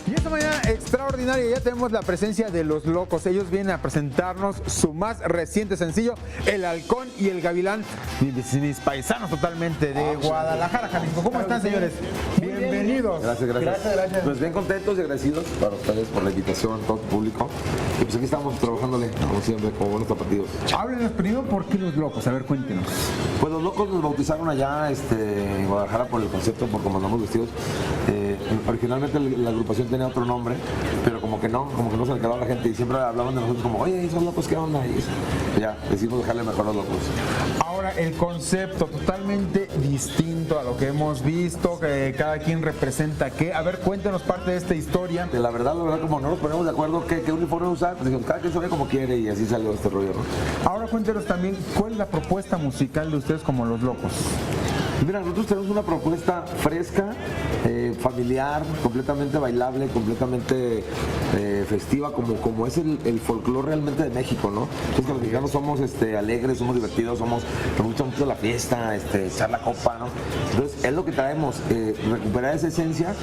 Y esta mañana extraordinaria ya tenemos la presencia de Los Locos. Ellos vienen a presentarnos su más reciente sencillo, El Halcón y el Gavilán. Mis paisanos totalmente de Guadalajara, Jalisco. ¿Cómo están, señores? Bienvenidos. Gracias. Pues bien contentos y agradecidos para ustedes por la invitación, todo el público. Y pues aquí estamos trabajándole, como siempre, como buenos tapatíos. Háblenos primero, ¿por qué Los Locos? A ver, cuéntenos. Pues Los Locos nos bautizaron allá en Guadalajara por el concepto, por cómo andamos vestidos. Originalmente la agrupación tenía otro nombre, pero como que no se le quedó a la gente y siempre hablaban de nosotros como, oye, esos locos, ¿qué onda? Y ya, decidimos dejarle mejor a Los Locos. Ahora, el concepto totalmente distinto a lo que hemos visto, que cada quien representa qué. A ver, cuéntenos parte de esta historia. La verdad, como no nos ponemos de acuerdo qué uniforme usar, pues dijimos, cada quien se ve como quiere y así salió este rollo, ¿no? Ahora cuéntenos también, ¿cuál es la propuesta musical de ustedes como Los Locos? Mira, nosotros tenemos una propuesta fresca, familiar, completamente bailable, completamente festiva, como es el folclore realmente de México, ¿no? Entonces, los mexicanos somos alegres, somos divertidos, nos gusta mucho la fiesta, echar la copa, ¿no? Entonces, es lo que traemos, recuperar esa esencia,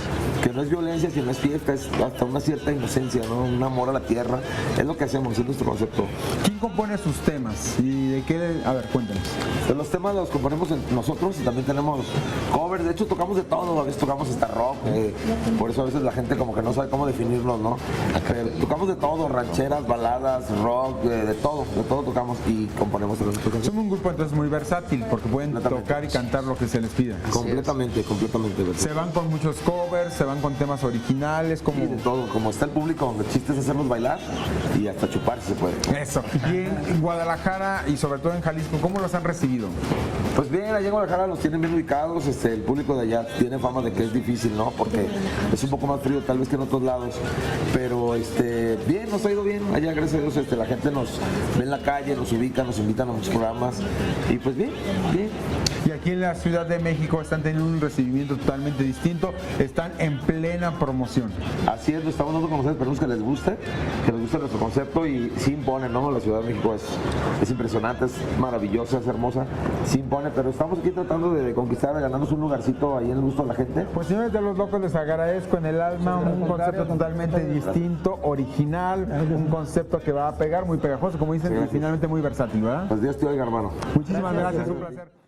que no es violencia, sino es fiesta, es hasta una cierta inocencia, ¿no? Un amor a la tierra, es lo que hacemos, es nuestro concepto. ¿Quién compone sus temas? ¿Y de qué? A ver, cuéntanos. Los temas los componemos nosotros y también tenemos covers, de hecho tocamos de todo, a veces tocamos hasta rock, por eso a veces la gente como que no sabe cómo definirnos, ¿no? Pero tocamos de todo, rancheras, baladas, rock, de todo tocamos y componemos. Somos un grupo entonces muy versátil porque pueden tocar y cantar lo que se les pida. Completamente versátil. Se van con muchos covers, se van con temas originales, como de todo, como está el público, donde el chiste es hacerlos bailar y hasta chupar si se puede. Eso. Y en Guadalajara y sobre todo en Jalisco, ¿cómo los han recibido? Pues bien, allá en Guadalajara los tienen bien ubicados, el público de allá tiene fama de que es difícil, ¿no? Porque es un poco más frío tal vez que en otros lados, pero bien, nos ha ido bien, allá gracias a Dios la gente nos ve en la calle, nos ubica, nos invitan a muchos programas y pues bien. Y aquí en la Ciudad de México están teniendo un recibimiento totalmente distinto, están en plena promoción. Así es, lo estamos dando a conocer, esperemos que les guste nuestro concepto y sí impone, ¿no? La Ciudad de México es impresionante, es maravillosa, es hermosa, sí impone, pero estamos aquí tratando de conquistar, de ganarnos un lugarcito ahí en el gusto de la gente. Pues señores de Los Locos, les agradezco en el alma un concepto totalmente distinto, original, un concepto que va a pegar, muy pegajoso, como dicen, y finalmente muy versátil, ¿verdad? Pues Dios te oiga, hermano. Muchísimas gracias, un placer.